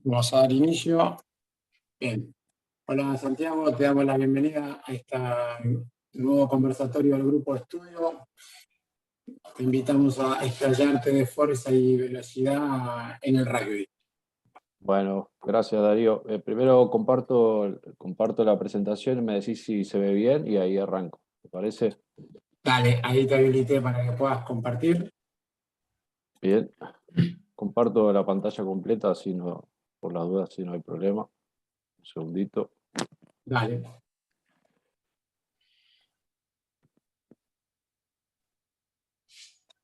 Vamos a dar inicio. Bien. Hola Santiago, te damos la bienvenida a este nuevo conversatorio del grupo de estudio. Te invitamos a explayarte de fuerza y velocidad en el rugby. Bueno, gracias Darío. Primero comparto la presentación y me decís si se ve bien y ahí arranco. ¿Te parece? Dale, ahí te habilité para que puedas compartir. Bien. Comparto la pantalla completa, así no, por las dudas, si no hay problema. Un segundito. Dale.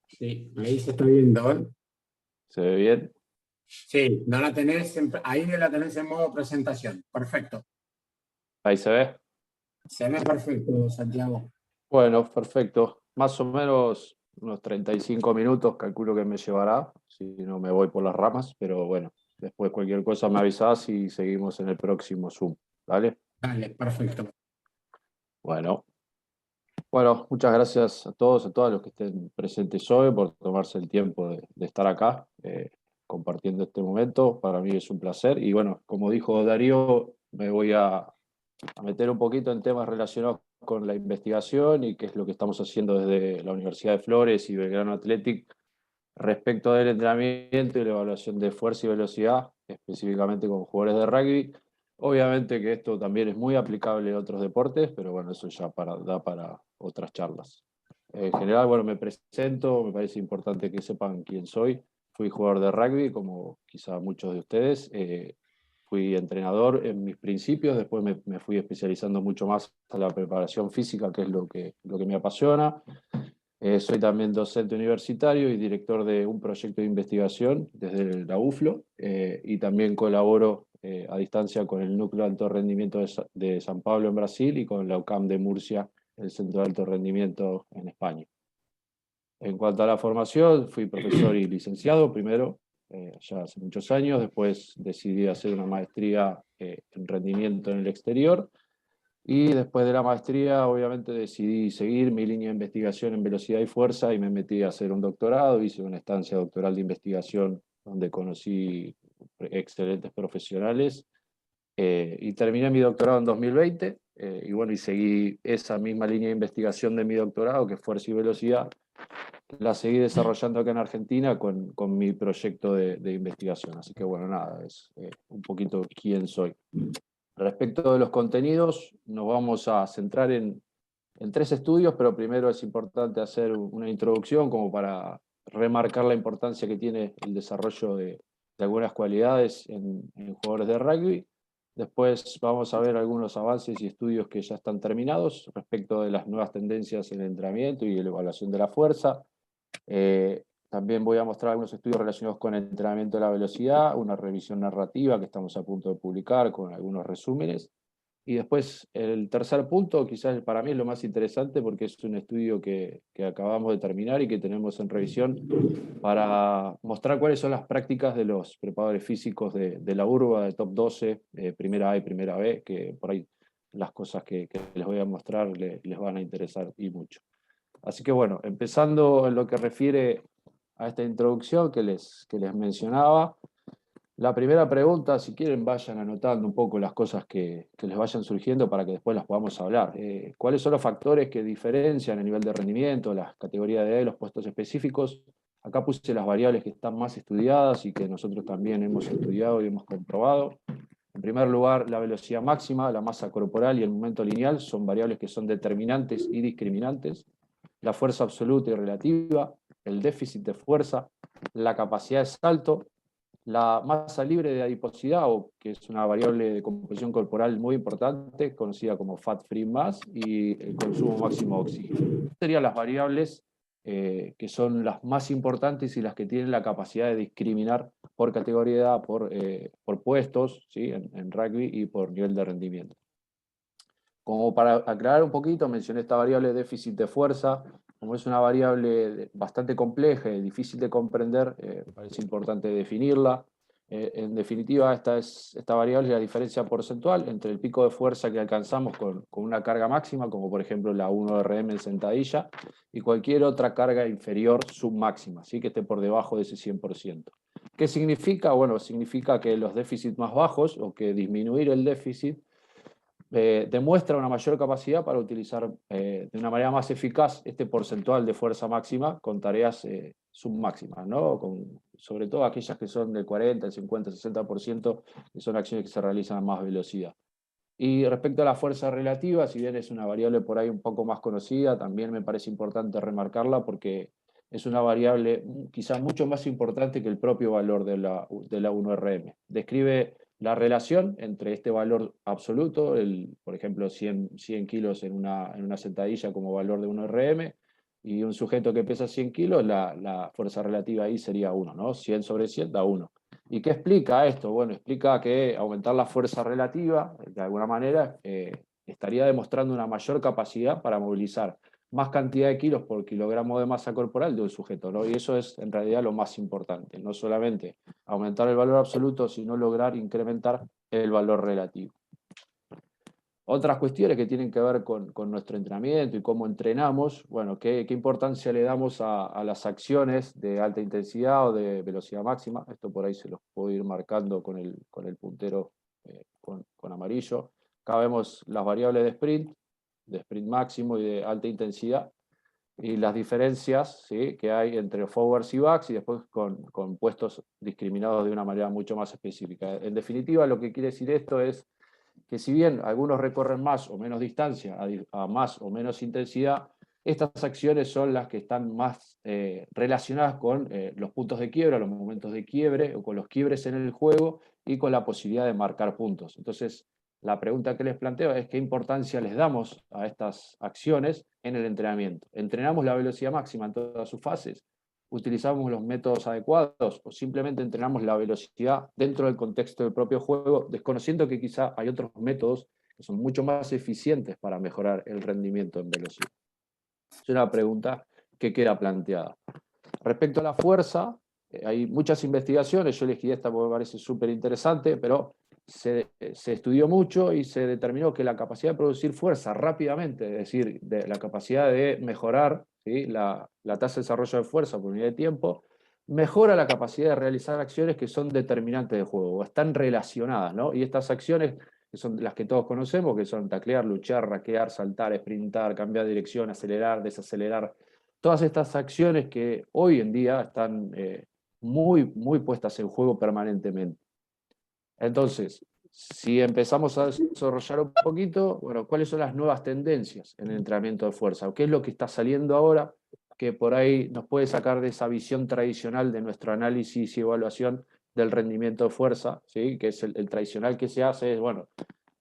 Sí, ahí se está viendo, ¿eh? ¿Se ve bien? Sí, no la tenés ahí la tenés en modo presentación. Perfecto. ¿Ahí se ve? Se ve perfecto, Santiago. Bueno, perfecto. Más o menos unos 35 minutos calculo que me llevará, si no me voy por las ramas, pero bueno, después cualquier cosa me avisás y seguimos en el próximo Zoom. ¿Vale? Dale, perfecto. Bueno. Bueno, muchas gracias a todos, a todas los que estén presentes hoy por tomarse el tiempo de estar acá compartiendo este momento. Para mí es un placer y bueno, como dijo Darío, me voy a meter un poquito en temas relacionados con la investigación y qué es lo que estamos haciendo desde la Universidad de Flores y Belgrano Athletic respecto del entrenamiento y la evaluación de fuerza y velocidad, específicamente con jugadores de rugby. Obviamente que esto también es muy aplicable a otros deportes, pero bueno, eso ya da para otras charlas. En general, bueno, me presento, me parece importante que sepan quién soy. Fui jugador de rugby, como quizá muchos de ustedes. Fui entrenador en mis principios, después me fui especializando mucho más a la preparación física, que es lo que me apasiona. Soy también docente universitario y director de un proyecto de investigación desde la UFLO y también colaboro a distancia con el Núcleo de Alto Rendimiento de San Pablo en Brasil y con la UCAM de Murcia, el Centro de Alto Rendimiento en España. En cuanto a la formación, fui profesor y licenciado primero, ya hace muchos años, después decidí hacer una maestría en rendimiento en el exterior y después de la maestría, obviamente, decidí seguir mi línea de investigación en velocidad y fuerza y me metí a hacer un doctorado. Hice una estancia doctoral de investigación donde conocí excelentes profesionales y terminé mi doctorado en 2020. Y bueno, y seguí esa misma línea de investigación de mi doctorado, que es fuerza y velocidad. La seguí desarrollando acá en Argentina con mi proyecto de investigación. Así que bueno, nada, es un poquito quién soy. Respecto de los contenidos, nos vamos a centrar en tres estudios, pero primero es importante hacer una introducción como para remarcar la importancia que tiene el desarrollo de algunas cualidades en jugadores de rugby. Después vamos a ver algunos avances y estudios que ya están terminados respecto de las nuevas tendencias en el entrenamiento y la evaluación de la fuerza. También voy a mostrar algunos estudios relacionados con el entrenamiento de la velocidad, una revisión narrativa que estamos a punto de publicar con algunos resúmenes. Y después el tercer punto, quizás para mí es lo más interesante porque es un estudio que acabamos de terminar y que tenemos en revisión para mostrar cuáles son las prácticas de los preparadores físicos de la urba, de top 12, primera A y primera B, que por ahí las cosas que les voy a mostrar les van a interesar y mucho. Así que bueno, empezando en lo que refiere a esta introducción que les mencionaba, la primera pregunta, si quieren vayan anotando un poco las cosas que les vayan surgiendo para que después las podamos hablar. ¿Cuáles son los factores que diferencian el nivel de rendimiento, las categorías de edad y los puestos específicos? Acá puse las variables que están más estudiadas y que nosotros también hemos estudiado y hemos comprobado. En primer lugar, la velocidad máxima, la masa corporal y el momento lineal son variables que son determinantes y discriminantes. La fuerza absoluta y relativa, el déficit de fuerza, la capacidad de salto, la masa libre de adiposidad, o que es una variable de composición corporal muy importante, conocida como fat free mass, y el consumo máximo de oxígeno. Serían las variables que son las más importantes y las que tienen la capacidad de discriminar por categoría de edad, por puestos, ¿sí? en rugby y por nivel de rendimiento. Como para aclarar un poquito, mencioné esta variable de déficit de fuerza. Como es una variable bastante compleja y difícil de comprender, parece importante definirla. En definitiva, esta variable es la diferencia porcentual entre el pico de fuerza que alcanzamos con una carga máxima, como por ejemplo la 1RM en sentadilla, y cualquier otra carga inferior submáxima, ¿sí? que esté por debajo de ese 100%. ¿Qué significa? Bueno, significa que los déficits más bajos o que disminuir el déficit demuestra una mayor capacidad para utilizar de una manera más eficaz este porcentual de fuerza máxima con tareas submáximas, ¿no? Sobre todo aquellas que son del 40, el 50, el 60%, que son acciones que se realizan a más velocidad. Y respecto a la fuerza relativa, si bien es una variable por ahí un poco más conocida, también me parece importante remarcarla porque es una variable quizás mucho más importante que el propio valor de la 1RM. Describe la relación entre este valor absoluto, por ejemplo 100 kilos en una sentadilla como valor de 1RM, y un sujeto que pesa 100 kilos, la fuerza relativa ahí sería 1, ¿no? 100 sobre 100 da 1. ¿Y qué explica esto? Bueno, explica que aumentar la fuerza relativa, de alguna manera, estaría demostrando una mayor capacidad para movilizar más cantidad de kilos por kilogramo de masa corporal de un sujeto, ¿no? Y eso es en realidad lo más importante, no solamente aumentar el valor absoluto, sino lograr incrementar el valor relativo. Otras cuestiones que tienen que ver con nuestro entrenamiento y cómo entrenamos, bueno, qué importancia le damos a las acciones de alta intensidad o de velocidad máxima. Esto por ahí se los puedo ir marcando con el puntero con amarillo. Acá vemos las variables de sprint máximo y de alta intensidad, y las diferencias, ¿sí?, que hay entre forwards y backs, y después con puestos discriminados de una manera mucho más específica. En definitiva, lo que quiere decir esto es que si bien algunos recorren más o menos distancia a más o menos intensidad, estas acciones son las que están más relacionadas con los puntos de quiebra, los momentos de quiebre, o con los quiebres en el juego y con la posibilidad de marcar puntos. Entonces, la pregunta que les planteo es qué importancia les damos a estas acciones en el entrenamiento. ¿Entrenamos la velocidad máxima en todas sus fases? ¿Utilizamos los métodos adecuados o simplemente entrenamos la velocidad dentro del contexto del propio juego, desconociendo que quizá hay otros métodos que son mucho más eficientes para mejorar el rendimiento en velocidad? Es una pregunta que queda planteada. Respecto a la fuerza, hay muchas investigaciones, yo elegí esta porque me parece súper interesante, pero se estudió mucho y se determinó que la capacidad de producir fuerza rápidamente, es decir, la capacidad de mejorar, ¿sí?, la tasa de desarrollo de fuerza por unidad de tiempo, mejora la capacidad de realizar acciones que son determinantes del juego o están relacionadas, ¿no? Y estas acciones, que son las que todos conocemos, que son taclear, luchar, raquear, saltar, sprintar, cambiar de dirección, acelerar, desacelerar, todas estas acciones que hoy en día están muy puestas en juego permanentemente. Entonces, si empezamos a desarrollar un poquito, bueno, ¿cuáles son las nuevas tendencias en el entrenamiento de fuerza? ¿Qué es lo que está saliendo ahora que por ahí nos puede sacar de esa visión tradicional de nuestro análisis y evaluación del rendimiento de fuerza, ¿sí?, que es el tradicional que se hace? Es, bueno,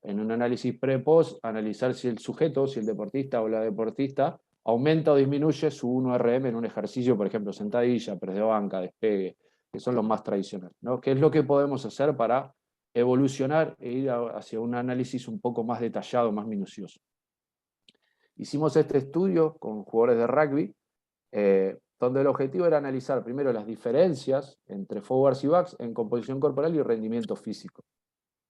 en un análisis pre-post, analizar si el sujeto, si el deportista o la deportista aumenta o disminuye su 1RM en un ejercicio, por ejemplo, sentadilla, press de banca, despegue, que son los más tradicionales, ¿no? ¿Qué es lo que podemos hacer para evolucionar e ir hacia un análisis un poco más detallado, más minucioso? Hicimos este estudio con jugadores de rugby, donde el objetivo era analizar primero las diferencias entre forwards y backs en composición corporal y rendimiento físico,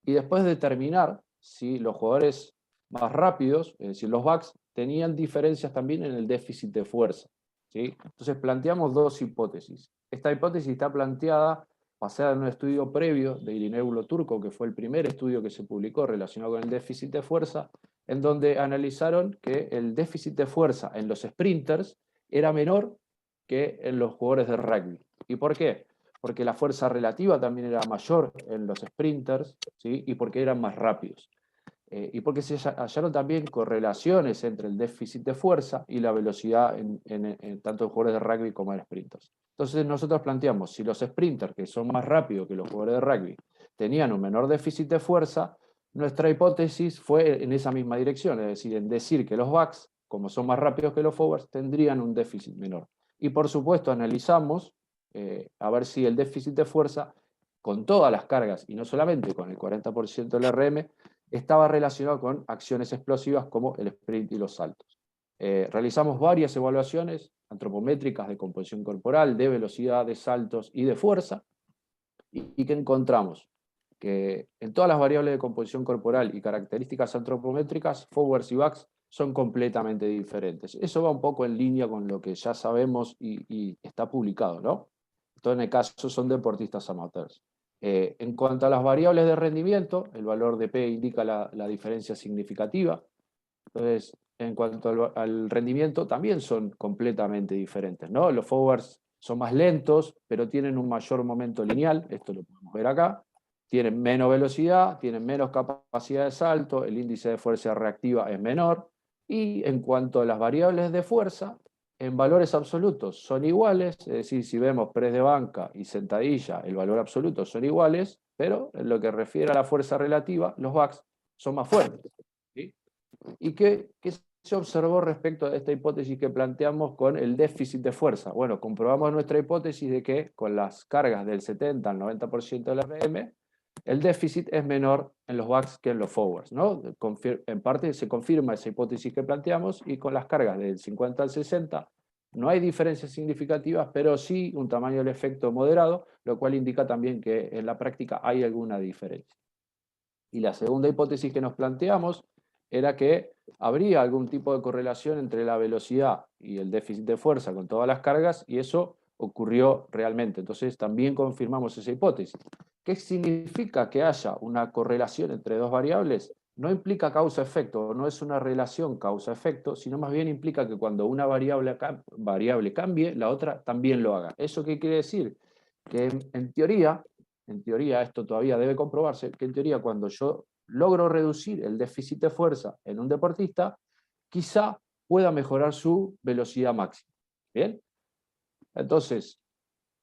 y después determinar si los jugadores más rápidos, es decir, los backs, tenían diferencias también en el déficit de fuerza, ¿sí? Entonces planteamos dos hipótesis. Esta hipótesis está planteada basada en un estudio previo de Irineulo Turco, que fue el primer estudio que se publicó relacionado con el déficit de fuerza, en donde analizaron que el déficit de fuerza en los sprinters era menor que en los jugadores de rugby. ¿Y por qué? Porque la fuerza relativa también era mayor en los sprinters, ¿sí?, y porque eran más rápidos. Y porque se hallaron también correlaciones entre el déficit de fuerza y la velocidad en tanto en jugadores de rugby como en sprinters. Entonces nosotros planteamos, si los sprinters, que son más rápidos que los jugadores de rugby, tenían un menor déficit de fuerza, nuestra hipótesis fue en esa misma dirección, es decir, en decir que los backs, como son más rápidos que los forwards, tendrían un déficit menor. Y por supuesto analizamos a ver si el déficit de fuerza, con todas las cargas y no solamente con el 40% del RM, estaba relacionado con acciones explosivas como el sprint y los saltos. Realizamos varias evaluaciones antropométricas de composición corporal, de velocidad, de saltos y de fuerza, y ¿qué encontramos? Que en todas las variables de composición corporal y características antropométricas, forwards y backs son completamente diferentes. Eso va un poco en línea con lo que ya sabemos y está publicado, ¿no? Entonces, en el caso son deportistas amateurs. En cuanto a las variables de rendimiento, el valor de P indica la diferencia significativa. Entonces, en cuanto al rendimiento, también son completamente diferentes, ¿no? Los forwards son más lentos, pero tienen un mayor momento lineal, esto lo podemos ver acá. Tienen menos velocidad, tienen menos capacidad de salto, el índice de fuerza reactiva es menor. Y en cuanto a las variables de fuerza, en valores absolutos son iguales, es decir, si vemos press de banca y sentadilla, el valor absoluto son iguales, pero en lo que refiere a la fuerza relativa, los backs son más fuertes. ¿Sí? ¿Y qué se observó respecto a esta hipótesis que planteamos con el déficit de fuerza? Bueno, comprobamos nuestra hipótesis de que con las cargas del 70 al 90% del RM, el déficit es menor en los backs que en los forwards, ¿no? En parte se confirma esa hipótesis que planteamos, y con las cargas del 50 al 60 no hay diferencias significativas, pero sí un tamaño del efecto moderado, lo cual indica también que en la práctica hay alguna diferencia. Y la segunda hipótesis que nos planteamos era que habría algún tipo de correlación entre la velocidad y el déficit de fuerza con todas las cargas, y eso ocurrió realmente. Entonces también confirmamos esa hipótesis. ¿Qué significa que haya una correlación entre dos variables? No implica causa-efecto, no es una relación causa-efecto, sino más bien implica que cuando una variable cambie, la otra también lo haga. ¿Eso qué quiere decir? Que en teoría esto todavía debe comprobarse, que en teoría cuando yo logro reducir el déficit de fuerza en un deportista, quizá pueda mejorar su velocidad máxima. ¿Bien? Entonces,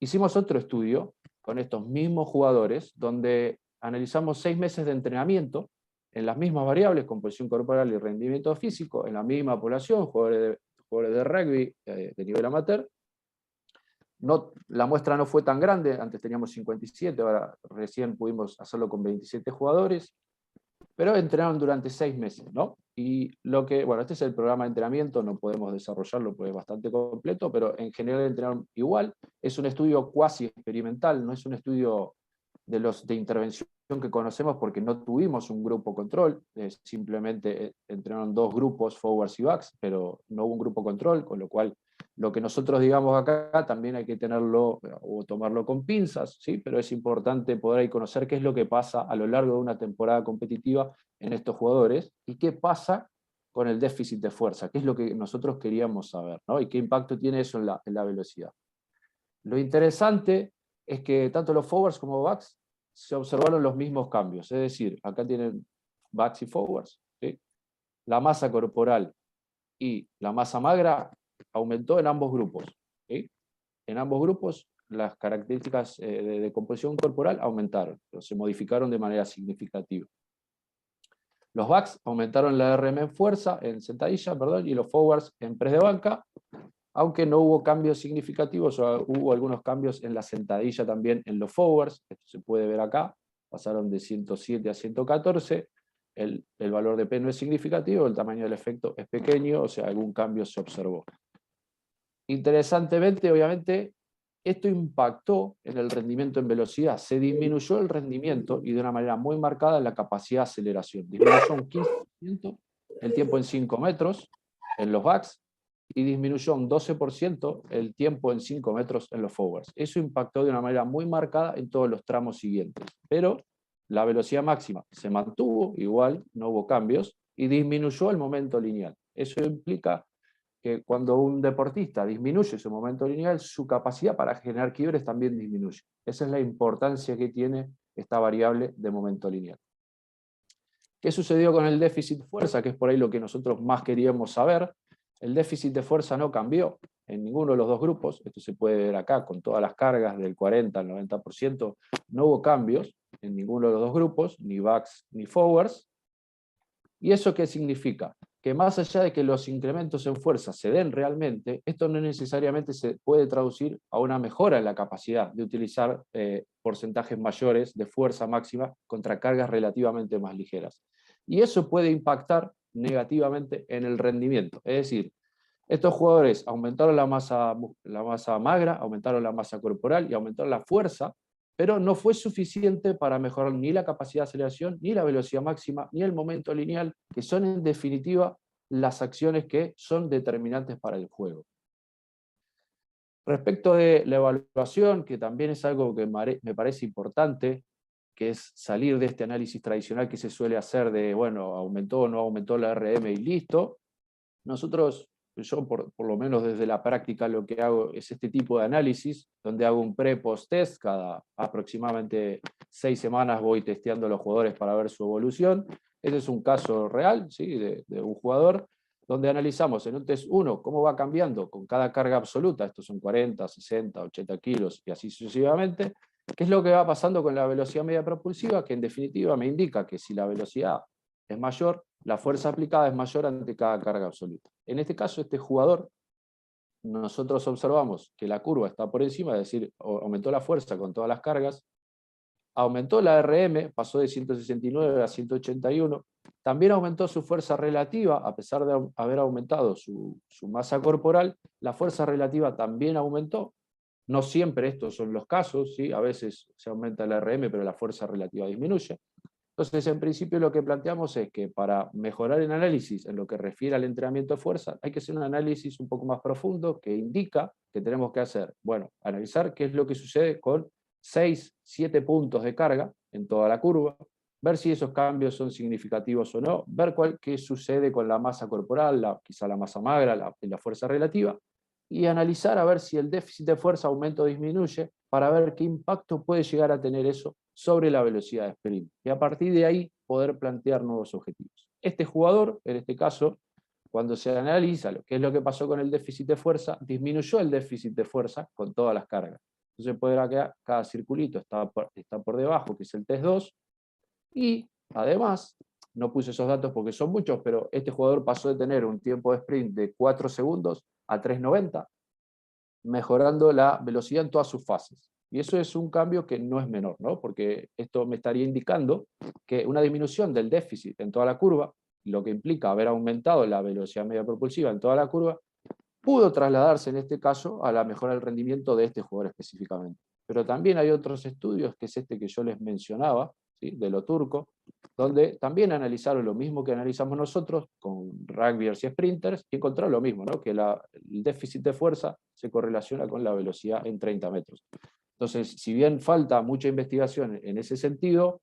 hicimos otro estudio con estos mismos jugadores, donde analizamos 6 meses de entrenamiento en las mismas variables, composición corporal y rendimiento físico, en la misma población, jugadores de rugby de nivel amateur. No, la muestra no fue tan grande, antes teníamos 57, ahora recién pudimos hacerlo con 27 jugadores, pero entrenaron durante 6 meses, ¿no? Y bueno, este es el programa de entrenamiento, no podemos desarrollarlo porque es bastante completo, pero en general entrenaron igual. Es un estudio cuasi experimental, no es un estudio de los de intervención que conocemos porque no tuvimos un grupo control, simplemente entrenaron 2 grupos, forwards y backs, pero no hubo un grupo control, con lo cual lo que nosotros digamos acá también hay que tenerlo o tomarlo con pinzas, ¿sí? Pero es importante poder ahí conocer qué es lo que pasa a lo largo de una temporada competitiva en estos jugadores y qué pasa con el déficit de fuerza, qué es lo que nosotros queríamos saber, ¿no? Y qué impacto tiene eso en la velocidad. Lo interesante es que tanto los forwards como backs se observaron los mismos cambios, es decir, acá tienen backs y forwards, ¿sí? La masa corporal y la masa magra aumentó en ambos grupos, ¿sí? En ambos grupos las características de composición corporal aumentaron, se modificaron de manera significativa. Los backs aumentaron la RM en fuerza, en sentadilla, perdón, y los forwards en press de banca, aunque no hubo cambios significativos, o hubo algunos cambios en la sentadilla también en los forwards, esto se puede ver acá, pasaron de 107 a 114, el valor de P no es significativo, el tamaño del efecto es pequeño, o sea, algún cambio se observó. Interesantemente, obviamente, esto impactó en el rendimiento en velocidad, se disminuyó el rendimiento y de una manera muy marcada la capacidad de aceleración. Disminuyó un 15% el tiempo en 5 metros en los backs y disminuyó un 12% el tiempo en 5 metros en los forwards. Eso impactó de una manera muy marcada en todos los tramos siguientes, pero la velocidad máxima se mantuvo igual, no hubo cambios, y disminuyó el momento lineal. Eso implica que cuando un deportista disminuye su momento lineal, su capacidad para generar quiebres también disminuye. Esa es la importancia que tiene esta variable de momento lineal. ¿Qué sucedió con el déficit de fuerza? Que es por ahí lo que nosotros más queríamos saber. El déficit de fuerza no cambió en ninguno de los dos grupos. Esto se puede ver acá con todas las cargas del 40 al 90%. No hubo cambios en ninguno de los dos grupos, ni backs ni forwards. ¿Y eso qué significa? Que más allá de que los incrementos en fuerza se den realmente, esto no necesariamente se puede traducir a una mejora en la capacidad de utilizar porcentajes mayores de fuerza máxima contra cargas relativamente más ligeras. Y eso puede impactar negativamente en el rendimiento. Es decir, estos jugadores aumentaron la masa magra, aumentaron la masa corporal y aumentaron la fuerza, pero no fue suficiente para mejorar ni la capacidad de aceleración, ni la velocidad máxima, ni el momento lineal, que son en definitiva las acciones que son determinantes para el juego. Respecto de la evaluación, que también es algo que me parece importante, que es salir de este análisis tradicional que se suele hacer de, bueno, aumentó o no aumentó la RM y listo. Nosotros, yo por lo menos desde la práctica lo que hago es este tipo de análisis, donde hago un pre-post-test, cada aproximadamente 6 semanas voy testeando a los jugadores para ver su evolución. Ese es un caso real, ¿sí? de un jugador, donde analizamos en un test 1 cómo va cambiando con cada carga absoluta, estos son 40, 60, 80 kilos y así sucesivamente, qué es lo que va pasando con la velocidad media propulsiva, que en definitiva me indica que si la velocidad es mayor, la fuerza aplicada es mayor ante cada carga absoluta. En este caso, este jugador, nosotros observamos que la curva está por encima, es decir, aumentó la fuerza con todas las cargas, aumentó la RM, pasó de 169 a 181, también aumentó su fuerza relativa, a pesar de haber aumentado su masa corporal, la fuerza relativa también aumentó. No siempre estos son los casos, ¿sí? A veces se aumenta la RM, pero la fuerza relativa disminuye. Entonces, en principio lo que planteamos es que para mejorar el análisis en lo que refiere al entrenamiento de fuerza, hay que hacer un análisis un poco más profundo que indica que tenemos que hacer, bueno, analizar qué es lo que sucede con 6, 7 puntos de carga en toda la curva, ver si esos cambios son significativos o no, ver qué sucede con la masa corporal, quizá la masa magra, la fuerza relativa, y analizar a ver si el déficit de fuerza aumenta o disminuye, para ver qué impacto puede llegar a tener eso sobre la velocidad de sprint. Y a partir de ahí poder plantear nuevos objetivos. Este jugador, en este caso, cuando se analiza qué es lo que pasó con el déficit de fuerza, disminuyó el déficit de fuerza con todas las cargas. Entonces podrá quedar, cada circulito está por debajo, que es el test 2, y además, no puse esos datos porque son muchos, pero este jugador pasó de tener un tiempo de sprint de 4 segundos a 3,90, mejorando la velocidad en todas sus fases. Y eso es un cambio que no es menor, ¿no? Porque esto me estaría indicando que una disminución del déficit en toda la curva, lo que implica haber aumentado la velocidad media propulsiva en toda la curva, pudo trasladarse en este caso a la mejora del rendimiento de este jugador específicamente. Pero también hay otros estudios, que es este que yo les mencionaba, ¿sí? De lo turco, donde también analizaron lo mismo que analizamos nosotros con rugbyers y sprinters y encontraron lo mismo, ¿no? Que el déficit de fuerza se correlaciona con la velocidad en 30 metros. Entonces, si bien falta mucha investigación en ese sentido,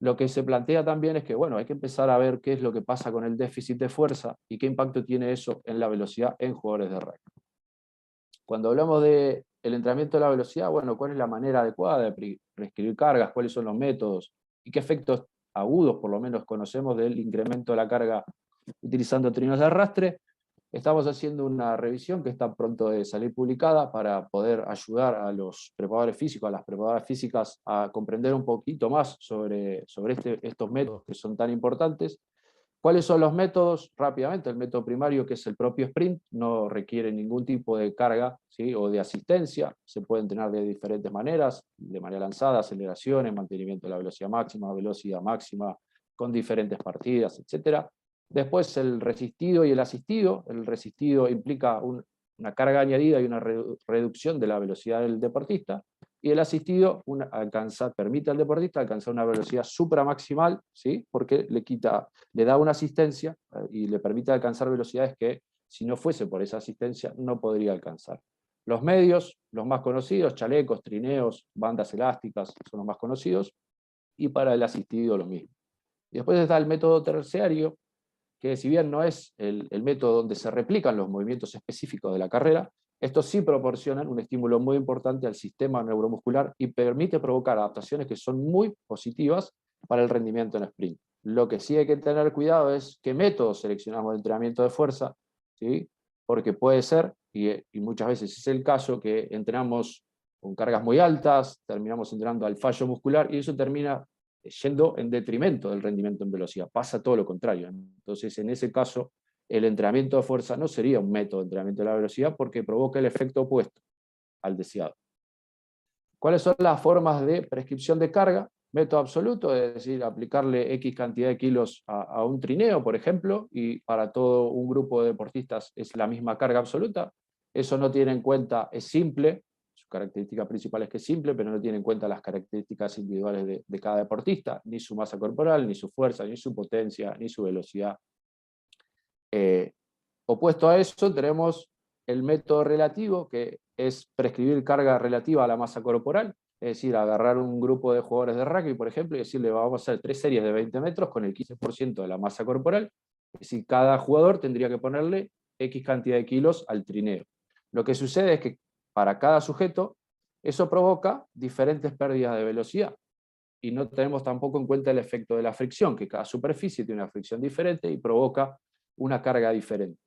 lo que se plantea también es que, bueno, hay que empezar a ver qué es lo que pasa con el déficit de fuerza y qué impacto tiene eso en la velocidad en jugadores de rugby. Cuando hablamos del entrenamiento de la velocidad, bueno, ¿cuál es la manera adecuada de prescribir cargas? ¿Cuáles son los métodos? ¿Y qué efectos agudos, por lo menos, conocemos del incremento de la carga utilizando trineos de arrastre? Estamos haciendo una revisión que está pronto de salir publicada para poder ayudar a los preparadores físicos, a las preparadoras físicas, a comprender un poquito más sobre estos métodos que son tan importantes. ¿Cuáles son los métodos? Rápidamente, el método primario, que es el propio sprint, no requiere ningún tipo de carga, ¿sí? O de asistencia, se puede entrenar de diferentes maneras, de manera lanzada, aceleraciones, mantenimiento de la velocidad máxima, con diferentes partidas, etc. Después el resistido y el asistido. El resistido implica una carga añadida y una reducción de la velocidad del deportista, y el asistido permite al deportista alcanzar una velocidad supramaximal, ¿sí? Porque le da una asistencia y le permite alcanzar velocidades que, si no fuese por esa asistencia, no podría alcanzar. Los medios, los más conocidos, chalecos, trineos, bandas elásticas, son los más conocidos, y para el asistido lo mismo. Y después está el método terciario, que si bien no es el método donde se replican los movimientos específicos de la carrera, estos sí proporcionan un estímulo muy importante al sistema neuromuscular y permite provocar adaptaciones que son muy positivas para el rendimiento en sprint. Lo que sí hay que tener cuidado es qué métodos seleccionamos de entrenamiento de fuerza, ¿sí? Porque puede ser, y muchas veces es el caso, que entrenamos con cargas muy altas, terminamos entrenando al fallo muscular y eso termina yendo en detrimento del rendimiento en velocidad. Pasa todo lo contrario. Entonces, en ese caso, el entrenamiento de fuerza no sería un método de entrenamiento de la velocidad porque provoca el efecto opuesto al deseado. ¿Cuáles son las formas de prescripción de carga? Método absoluto, es decir, aplicarle X cantidad de kilos a un trineo, por ejemplo, y para todo un grupo de deportistas es la misma carga absoluta. Eso no tiene en cuenta, es simple, su característica principal es que es simple, pero no tiene en cuenta las características individuales de cada deportista, ni su masa corporal, ni su fuerza, ni su potencia, ni su velocidad. Opuesto a eso tenemos el método relativo, que es prescribir carga relativa a la masa corporal, es decir, agarrar un grupo de jugadores de rugby, por ejemplo, y decirle vamos a hacer 3 series de 20 metros con el 15% de la masa corporal, es decir, cada jugador tendría que ponerle X cantidad de kilos al trineo. Lo que sucede es que para cada sujeto eso provoca diferentes pérdidas de velocidad, y no tenemos tampoco en cuenta el efecto de la fricción, que cada superficie tiene una fricción diferente y provoca una carga diferente.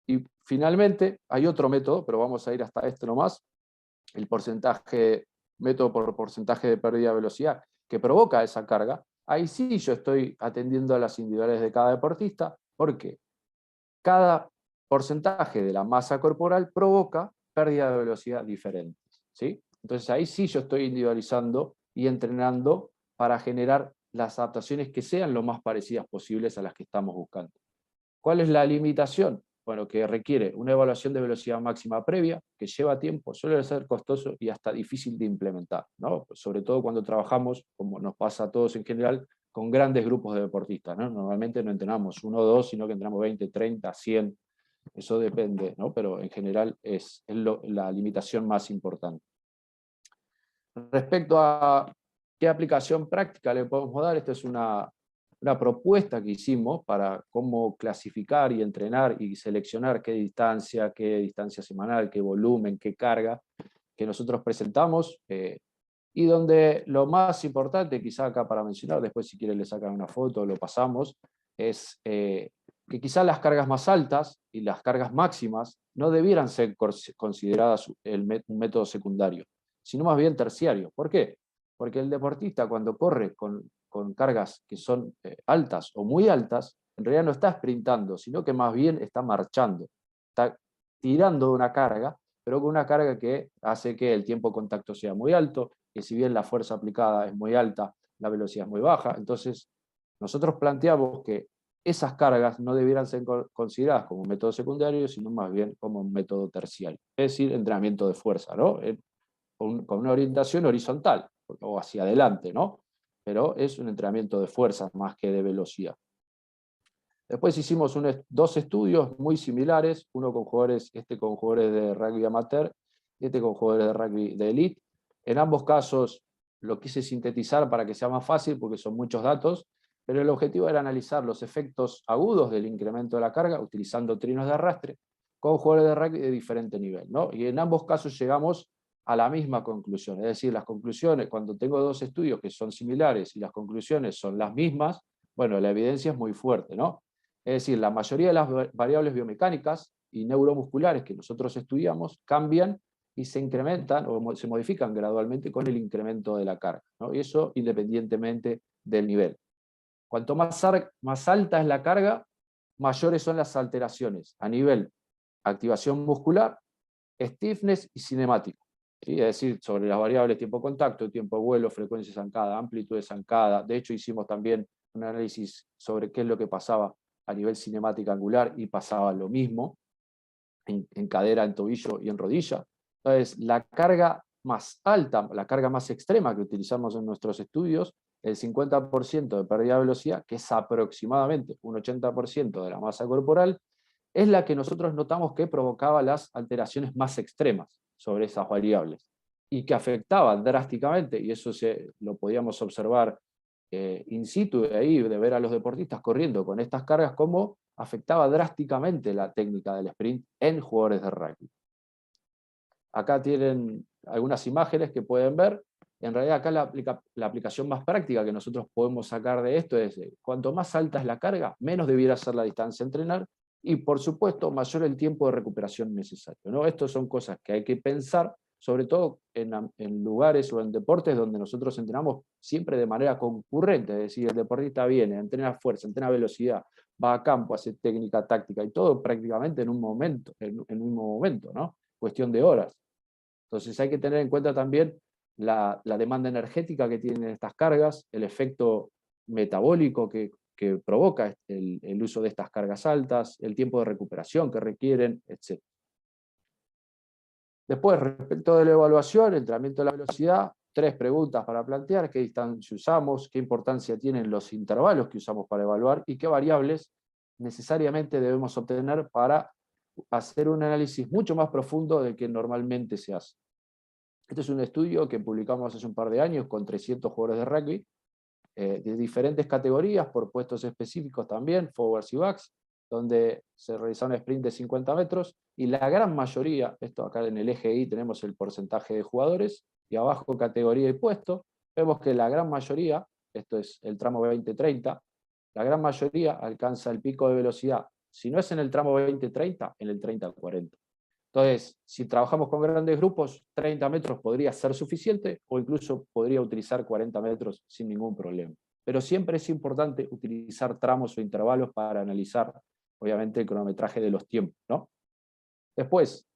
Y finalmente hay otro método, pero vamos a ir hasta este nomás, el método por porcentaje de pérdida de velocidad, que provoca esa carga. Ahí sí yo estoy atendiendo a las individuales de cada deportista, porque cada porcentaje de la masa corporal provoca pérdida de velocidad diferentes, ¿sí? Entonces ahí sí yo estoy individualizando y entrenando para generar las adaptaciones que sean lo más parecidas posibles a las que estamos buscando. ¿Cuál es la limitación? Bueno, que requiere una evaluación de velocidad máxima previa, que lleva tiempo, suele ser costoso y hasta difícil de implementar, ¿no? Sobre todo cuando trabajamos, como nos pasa a todos en general, con grandes grupos de deportistas, ¿no? Normalmente no entrenamos 1 o 2, sino que entrenamos 20, 30, 100, eso depende, ¿no? Pero en general es la limitación más importante. Respecto a qué aplicación práctica le podemos dar, esta es una propuesta que hicimos para cómo clasificar y entrenar y seleccionar qué distancia semanal, qué volumen, qué carga, que nosotros presentamos, y donde lo más importante, quizá acá para mencionar, después si quieren le sacan una foto, lo pasamos, es que quizá las cargas más altas y las cargas máximas no debieran ser consideradas un método secundario, sino más bien terciario. ¿Por qué? Porque el deportista cuando corre con cargas que son altas o muy altas, en realidad no está sprintando, sino que más bien está marchando, está tirando de una carga, pero con una carga que hace que el tiempo de contacto sea muy alto, que si bien la fuerza aplicada es muy alta, la velocidad es muy baja. Entonces, nosotros planteamos que esas cargas no debieran ser consideradas como un método secundario, sino más bien como un método terciario, es decir, entrenamiento de fuerza, ¿no? Con una orientación horizontal, o hacia adelante, ¿no? Pero es un entrenamiento de fuerza más que de velocidad. Después hicimos 2 estudios muy similares, uno con jugadores, con jugadores de rugby amateur y con jugadores de rugby de elite. En ambos casos lo quise sintetizar para que sea más fácil porque son muchos datos, pero el objetivo era analizar los efectos agudos del incremento de la carga utilizando trinos de arrastre con jugadores de rugby de diferente nivel, ¿no? Y en ambos casos llegamos a la misma conclusión, es decir, las conclusiones, cuando tengo 2 estudios que son similares y las conclusiones son las mismas, bueno, la evidencia es muy fuerte, ¿no? Es decir, la mayoría de las variables biomecánicas y neuromusculares que nosotros estudiamos cambian y se incrementan o se modifican gradualmente con el incremento de la carga, ¿no? Y eso independientemente del nivel. Cuanto más alta es la carga, mayores son las alteraciones a nivel activación muscular, stiffness y cinemático. ¿Sí? Es decir, sobre las variables tiempo de contacto, tiempo de vuelo, frecuencia zancada, amplitud de zancada. De hecho, hicimos también un análisis sobre qué es lo que pasaba a nivel cinemática angular y pasaba lo mismo en cadera, en tobillo y en rodilla. Entonces, la carga más alta, la carga más extrema que utilizamos en nuestros estudios, el 50% de pérdida de velocidad, que es aproximadamente un 80% de la masa corporal, es la que nosotros notamos que provocaba las alteraciones más extremas sobre esas variables y que afectaba drásticamente, y eso lo podíamos observar in situ, de ahí, de ver a los deportistas corriendo con estas cargas, cómo afectaba drásticamente la técnica del sprint en jugadores de rugby. Acá tienen algunas imágenes que pueden ver. En realidad acá la aplicación más práctica que nosotros podemos sacar de esto es, cuanto más alta es la carga, menos debiera ser la distancia a entrenar, y por supuesto mayor el tiempo de recuperación necesario, ¿no? Estas son cosas que hay que pensar, sobre todo en lugares o en deportes donde nosotros entrenamos siempre de manera concurrente, es decir, el deportista viene, entrena fuerza, entrena velocidad, va a campo, hace técnica, táctica, y todo prácticamente en un momento, en un mismo momento, ¿no? Cuestión de horas. Entonces hay que tener en cuenta también la demanda energética que tienen estas cargas, el efecto metabólico que provoca el uso de estas cargas altas, el tiempo de recuperación que requieren, etc. Después, respecto de la evaluación, el entrenamiento de la velocidad, 3 preguntas para plantear: qué distancia usamos, qué importancia tienen los intervalos que usamos para evaluar y qué variables necesariamente debemos obtener para hacer un análisis mucho más profundo del que normalmente se hace. Este es un estudio que publicamos hace un par de años con 300 jugadores de rugby, de diferentes categorías, por puestos específicos también, forwards y backs, donde se realizaron sprint de 50 metros, y la gran mayoría, esto acá en el eje Y tenemos el porcentaje de jugadores, y abajo categoría y puesto, vemos que la gran mayoría, esto es el tramo 20-30, la gran mayoría alcanza el pico de velocidad, si no es en el tramo 20-30, en el 30-40. Entonces, si trabajamos con grandes grupos, 30 metros podría ser suficiente o incluso podría utilizar 40 metros sin ningún problema. Pero siempre es importante utilizar tramos o intervalos para analizar, obviamente, el cronometraje de los tiempos, ¿no? Después,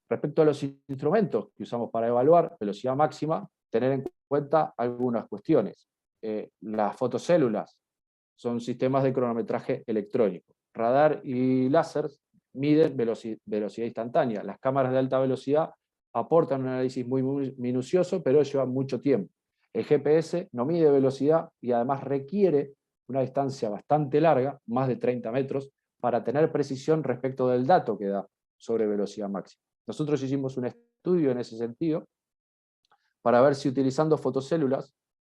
respecto a los instrumentos que usamos para evaluar velocidad máxima, tener en cuenta algunas cuestiones. Las fotocélulas son sistemas de cronometraje electrónico. Radar y láser miden velocidad instantánea. Las cámaras de alta velocidad aportan un análisis muy minucioso, pero lleva mucho tiempo. El GPS no mide velocidad y además requiere una distancia bastante larga, más de 30 metros, para tener precisión respecto del dato que da sobre velocidad máxima. Nosotros hicimos un estudio en ese sentido para ver si utilizando fotocélulas,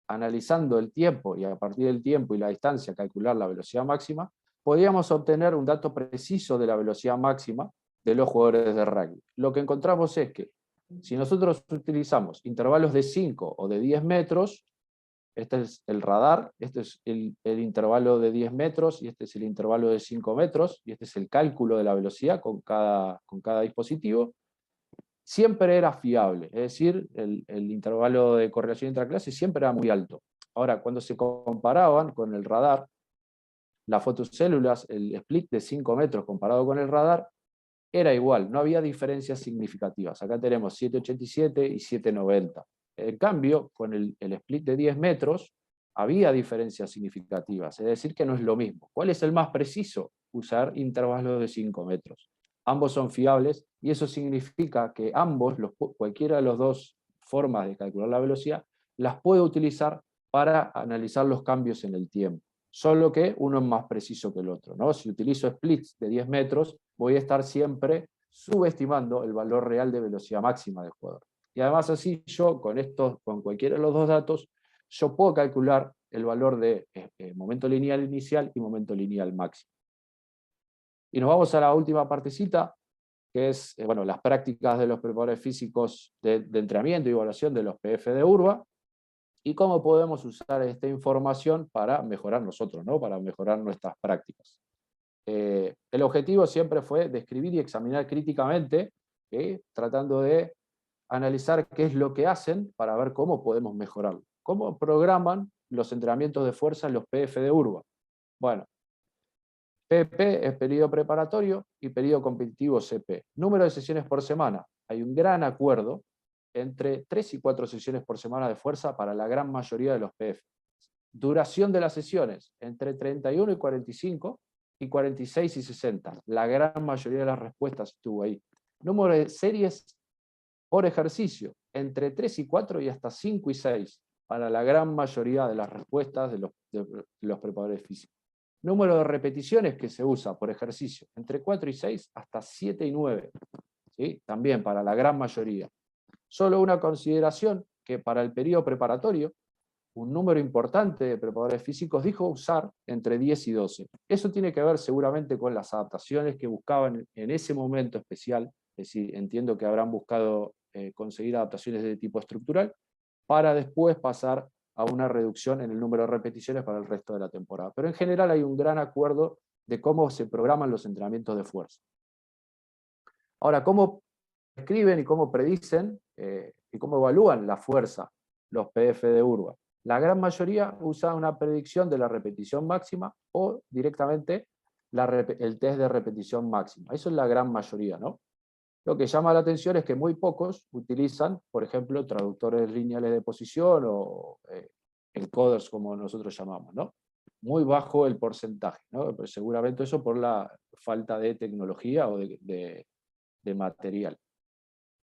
analizando el tiempo y a partir del tiempo y la distancia calcular la velocidad máxima, podíamos obtener un dato preciso de la velocidad máxima de los jugadores de rugby. Lo que encontramos es que si nosotros utilizamos intervalos de 5 o de 10 metros, este es el radar, este es el intervalo de 10 metros y este es el intervalo de 5 metros, y este es el cálculo de la velocidad con cada dispositivo, siempre era fiable, es decir, el intervalo de correlación intraclase siempre era muy alto. Ahora, cuando se comparaban con el radar, las fotocélulas, el split de 5 metros comparado con el radar, era igual, no había diferencias significativas. Acá tenemos 787 y 790. En cambio, con el split de 10 metros, había diferencias significativas, es decir, que no es lo mismo. ¿Cuál es el más preciso? Usar intervalos de 5 metros. Ambos son fiables y eso significa que ambos, cualquiera de las dos formas de calcular la velocidad, las puedo utilizar para analizar los cambios en el tiempo. Solo que uno es más preciso que el otro, ¿no? Si utilizo splits de 10 metros, voy a estar siempre subestimando el valor real de velocidad máxima del jugador. Y además así yo, con cualquiera de los dos datos, yo puedo calcular el valor de momento lineal inicial y momento lineal máximo. Y nos vamos a la última partecita, que es bueno, las prácticas de los preparadores físicos de entrenamiento y evaluación de los PF de URBA, y cómo podemos usar esta información para mejorar nosotros, ¿no? Para mejorar nuestras prácticas. El objetivo siempre fue describir y examinar críticamente, tratando de analizar qué es lo que hacen para ver cómo podemos mejorarlo. ¿Cómo programan los entrenamientos de fuerza en los PF de URBA? Bueno, PP es periodo preparatorio y periodo competitivo CP. Número de sesiones por semana. Hay un gran acuerdo entre 3 y 4 sesiones por semana de fuerza para la gran mayoría de los PF. Duración de las sesiones, entre 31 y 45, y 46 y 60. La gran mayoría de las respuestas estuvo ahí. Número de series por ejercicio, entre 3 y 4 y hasta 5 y 6, para la gran mayoría de las respuestas de los preparadores físicos. Número de repeticiones que se usa por ejercicio, entre 4 y 6 hasta 7 y 9. ¿Sí? También para la gran mayoría. Solo una consideración, que para el periodo preparatorio, un número importante de preparadores físicos dijo usar entre 10 y 12. Eso tiene que ver seguramente con las adaptaciones que buscaban en ese momento especial, es decir, entiendo que habrán buscado conseguir adaptaciones de tipo estructural, para después pasar a una reducción en el número de repeticiones para el resto de la temporada. Pero en general hay un gran acuerdo de cómo se programan los entrenamientos de fuerza. Ahora, ¿cómo escriben y cómo predicen y cómo evalúan la fuerza los PF de URBA? La gran mayoría usa una predicción de la repetición máxima o directamente el test de repetición máxima. Eso es la gran mayoría, ¿no? Lo que llama la atención es que muy pocos utilizan, por ejemplo, traductores lineales de posición o encoders, como nosotros llamamos, ¿no? Muy bajo el porcentaje, ¿no? Pero seguramente eso por la falta de tecnología o de material.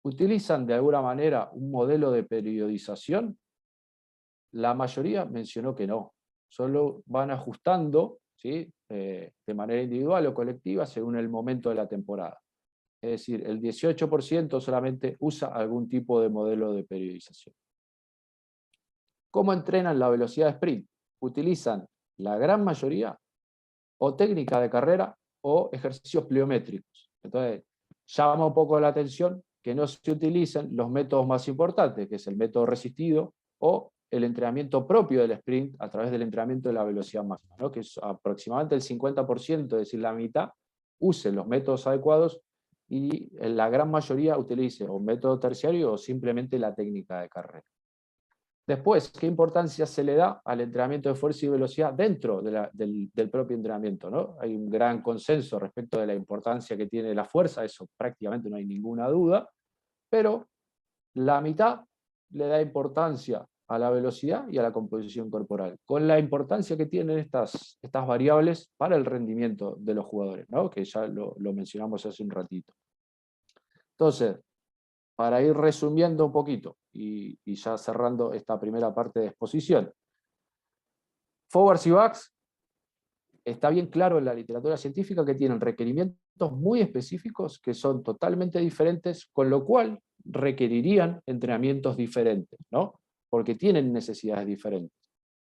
¿Utilizan de alguna manera un modelo de periodización? La mayoría mencionó que no. Solo van ajustando, ¿sí? De manera individual o colectiva según el momento de la temporada. es decir, el 18% solamente usa algún tipo de modelo de periodización. ¿Cómo entrenan la velocidad de sprint? Utilizan la gran mayoría o técnica de carrera o ejercicios pliométricos. Entonces, llama un poco la atención que no se utilicen los métodos más importantes, que es el método resistido o el entrenamiento propio del sprint a través del entrenamiento de la velocidad máxima, ¿no? Que es aproximadamente el 50%, es decir, la mitad, use los métodos adecuados y la gran mayoría utilice o método terciario o simplemente la técnica de carrera. Después, ¿qué importancia se le da al entrenamiento de fuerza y velocidad dentro del propio entrenamiento, ¿no? Hay un gran consenso respecto de la importancia que tiene la fuerza, eso prácticamente no hay ninguna duda, pero la mitad le da importancia a la velocidad y a la composición corporal, con la importancia que tienen estas variables para el rendimiento de los jugadores, ¿no? Que ya lo mencionamos hace un ratito. Entonces, para ir resumiendo un poquito y ya cerrando esta primera parte de exposición. Forwards y backs, está bien claro en la literatura científica que tienen requerimientos muy específicos que son totalmente diferentes, con lo cual requerirían entrenamientos diferentes, ¿no? Porque tienen necesidades diferentes.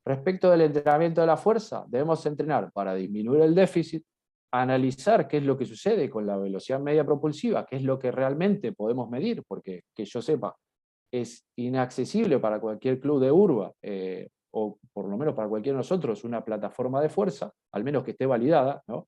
Respecto del entrenamiento de la fuerza, debemos entrenar para disminuir el déficit, analizar qué es lo que sucede con la velocidad media propulsiva, qué es lo que realmente podemos medir, porque que yo sepa, es inaccesible para cualquier club de urba, o por lo menos para cualquiera de nosotros, una plataforma de fuerza, al menos que esté validada, ¿no?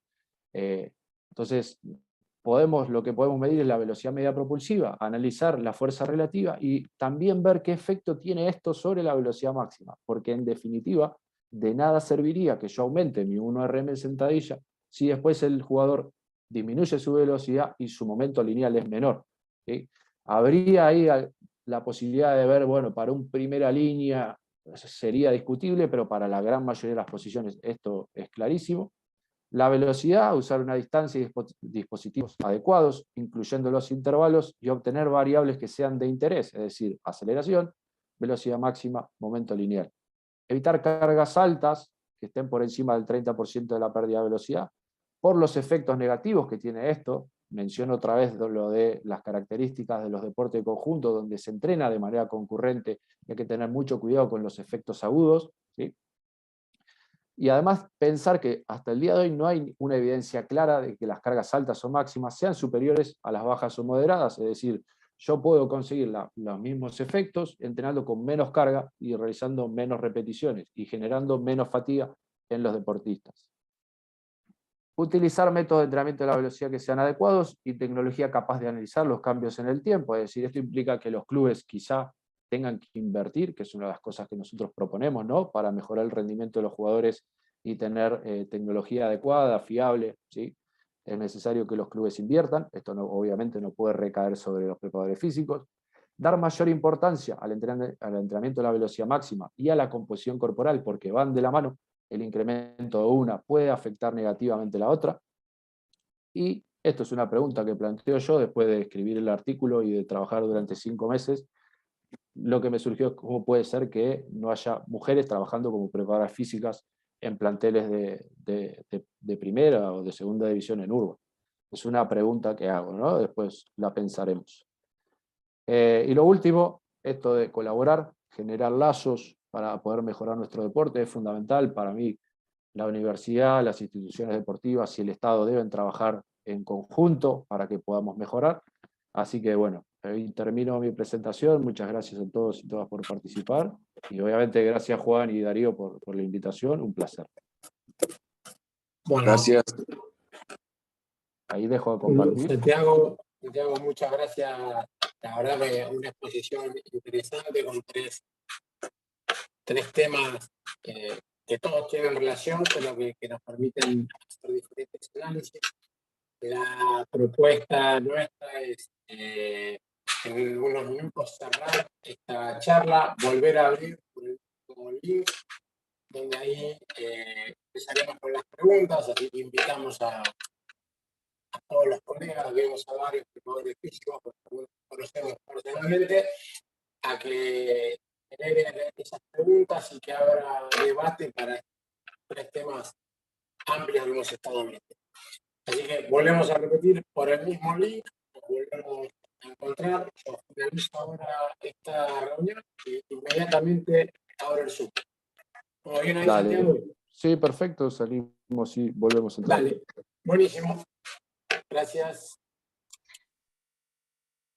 Entonces, lo que podemos medir es la velocidad media propulsiva, analizar la fuerza relativa y también ver qué efecto tiene esto sobre la velocidad máxima, porque en definitiva, de nada serviría que yo aumente mi 1RM en sentadilla si después el jugador disminuye su velocidad y su momento lineal es menor, ¿sí? Habría ahí la posibilidad de ver, bueno, para un primera línea sería discutible, pero para la gran mayoría de las posiciones esto es clarísimo. La velocidad, usar una distancia y dispositivos adecuados, incluyendo los intervalos, y obtener variables que sean de interés, es decir, aceleración, velocidad máxima, momento lineal. Evitar cargas altas, que estén por encima del 30% de la pérdida de velocidad, por los efectos negativos que tiene esto. Menciono otra vez lo de las características de los deportes de conjunto, donde se entrena de manera concurrente, y hay que tener mucho cuidado con los efectos agudos, ¿sí? Y además pensar que hasta el día de hoy no hay una evidencia clara de que las cargas altas o máximas sean superiores a las bajas o moderadas, es decir, yo puedo conseguir los mismos efectos entrenando con menos carga y realizando menos repeticiones y generando menos fatiga en los deportistas. Utilizar métodos de entrenamiento de la velocidad que sean adecuados y tecnología capaz de analizar los cambios en el tiempo, es decir, esto implica que los clubes quizá tengan que invertir, que es una de las cosas que nosotros proponemos, ¿no? Para mejorar el rendimiento de los jugadores y tener tecnología adecuada, fiable, ¿sí? Es necesario que los clubes inviertan, esto obviamente no puede recaer sobre los preparadores físicos. Dar mayor importancia al entrenamiento de la velocidad máxima y a la composición corporal, porque van de la mano. El incremento de una puede afectar negativamente la otra. Y esto es una pregunta que planteo yo después de escribir el artículo y de trabajar durante 5 meses. Lo que me surgió es cómo puede ser que no haya mujeres trabajando como preparadoras físicas en planteles de primera o de segunda división en urba. Es una pregunta que hago, ¿no? Después la pensaremos. Y lo último, esto de colaborar, generar lazos para poder mejorar nuestro deporte es fundamental. Para mí, la universidad, las instituciones deportivas y el Estado deben trabajar en conjunto para que podamos mejorar. Así que bueno, ahí termino mi presentación. Muchas gracias a todos y todas por participar. Y obviamente gracias Juan y Darío por la invitación. Un placer. Bueno, Gracias. Ahí dejo de compartir. Santiago, muchas gracias. La verdad que una exposición interesante con tres temas que todos tienen relación, pero que nos permiten hacer diferentes análisis. La propuesta nuestra es en unos minutos cerrar esta charla, volver a abrir como link, donde ahí empezaremos con las preguntas, así que invitamos a todos los colegas, vemos a varios preparadores físicos, porque conocemos personalmente, a que generen esas preguntas y que habrá debate para tres temas amplios que hemos estado viendo. Así que volvemos a repetir por el mismo link, volvemos a encontrar. Yo finalizo ahora esta reunión y inmediatamente abro el Zoom. ¿Todo bien ahí, Dale. Santiago? Sí, perfecto, salimos y volvemos a entrar. Dale, buenísimo. Gracias.